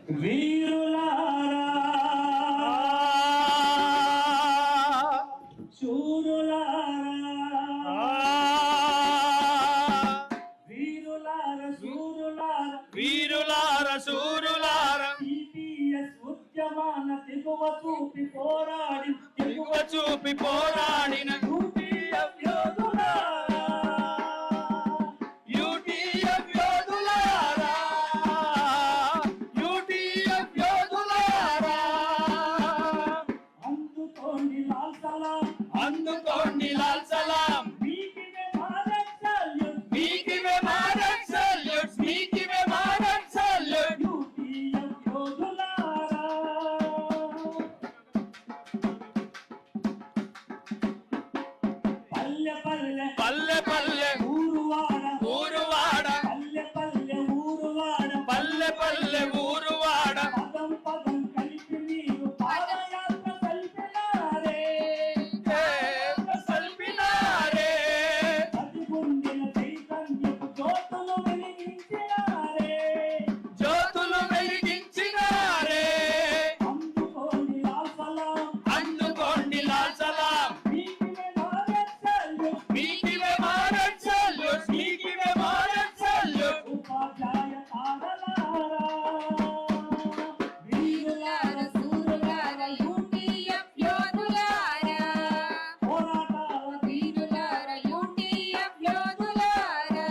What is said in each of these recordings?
వీరులారా శూరులారా వీరులారా శూరులారా TPS ఉద్యమాన తెగువ చూపి పోరాడిన యూటీఎఫ్ యోధులారా అందుకోండి లాల్ సలాం మీకివే భారత్ సల్యూట్ మీకివే భారత్ సల్యూట్ యూటీఎఫ్ యోధులారా పల్లె పల్లె ఊరువాడ పల్లె ఊరువాడ పదం కలిపి మీరు పాదయాత్ర సల్పినారే అదిగుండిన చైతన్యపు జ్యోతులు వెలిగించినారే అందుకోండి లాల్ సలాం మీకివే భారత్ సల్యూట్ మీకివే భారత్ సల్యూట్ ఉపాధ్యాయ తారలారా వీరులారా శూరులారా యూటీఎఫ్ యోధులారా పోరాటాల వీరులారా యూటీఎఫ్ యోధులారా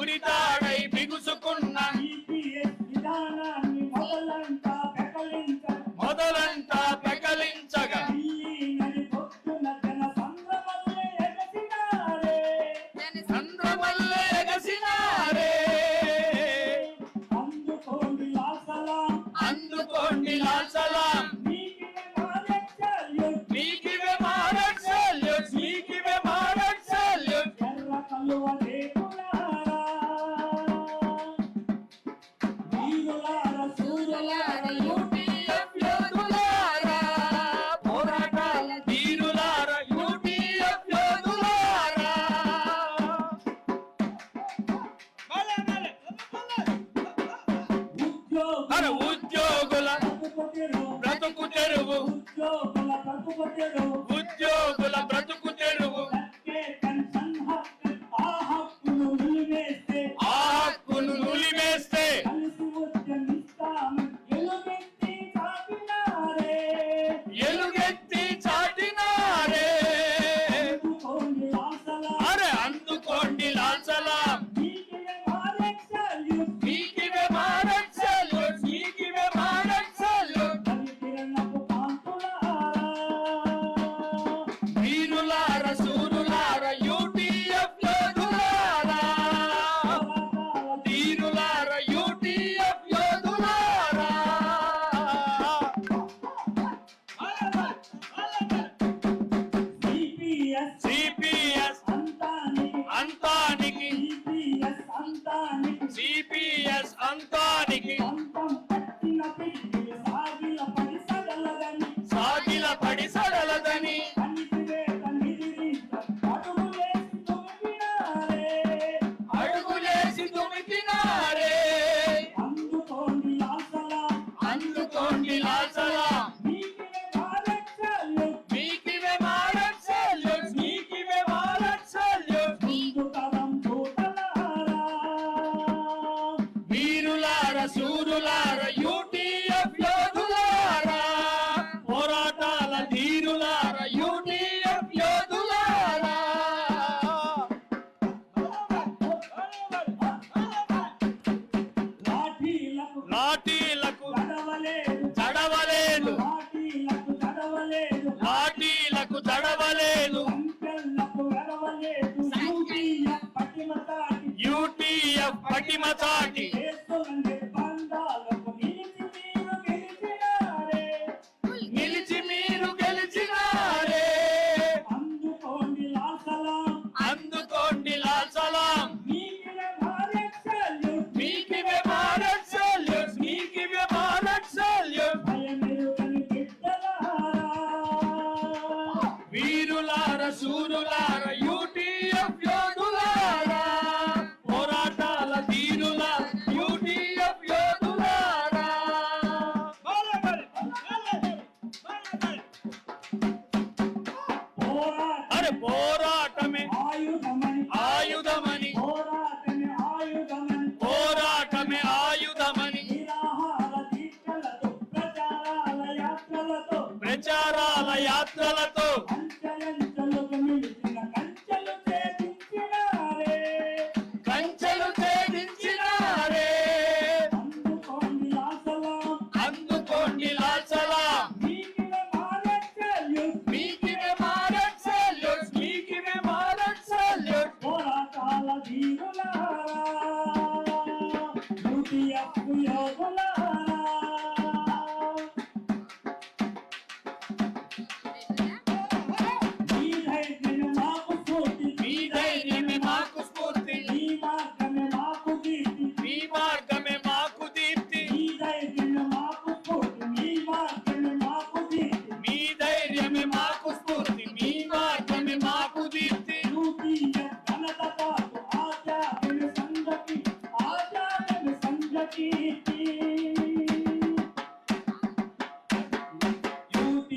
ఉరితాడై బిగుసుకున్న టీపీఎస్ విధానాన్ని మొదలంతా పెకలించగా నది పొద్దున జన సంద్రమల్లే ఎగసినారే అందుకోండి లాల్ సలాం మీకివే భారత్ సల్యూట్ మీకివే భారత్ సల్యూట్ ఎర్ర కలువ దేవులారా వీరులారా శూరులారా యూటీఎఫ్ యోధులారా పోరాటాల వీరులారా యూటీఎఫ్ యోధులారా ఉద్యోగుల బ్రతుకు తెరువు ఉద్యోగుల బ్రతుకు తెరువు ఆ హక్కును నులివేస్తే ఎలుగెత్తి చాటినారే అరే అందుకోండి లాల్ సలాం మీకివే భారత్ సల్యూట్ మీకివే భారత్ సల్యూట్ వీరులారా శూరులారా యూటీఎఫ్ యోధులారా వీరులారా యూటీఎఫ్ యోధులారా సిపిఎస్ అంతానికి సిపిఎస్ అంతానికి సాగిల పడి సడలదని అడుగులేసి దుమికినారే అందుకోండి లాల్ సలాం మీకివే భారత్ సల్యూట్ మీకివే భారత్ సల్యూట్ వీరులారా శూరులారా యూటీఎఫ్ యోధులారా పోరాటాల ధీరులారా యూటీఎఫ్ యోధులారా లాఠీలకు జడవలేదు యూటీఎఫ్ పటిమ చాటి నిలిచి మీరు గెలిచినారే అందుకోండి లాల్ సలాం మీకివే భారత్ సల్యూట్ మీకివే భారత్ సల్యూట్ శూరులార యూటీఎఫ్ యోధులారా పోరాటాల ధీరుల యూటీఎఫ్ యోధులారా అరే పోరాటమే ఆయుధమని పోరాటమే ఆయుధమని ప్రచారాల యాత్రలతో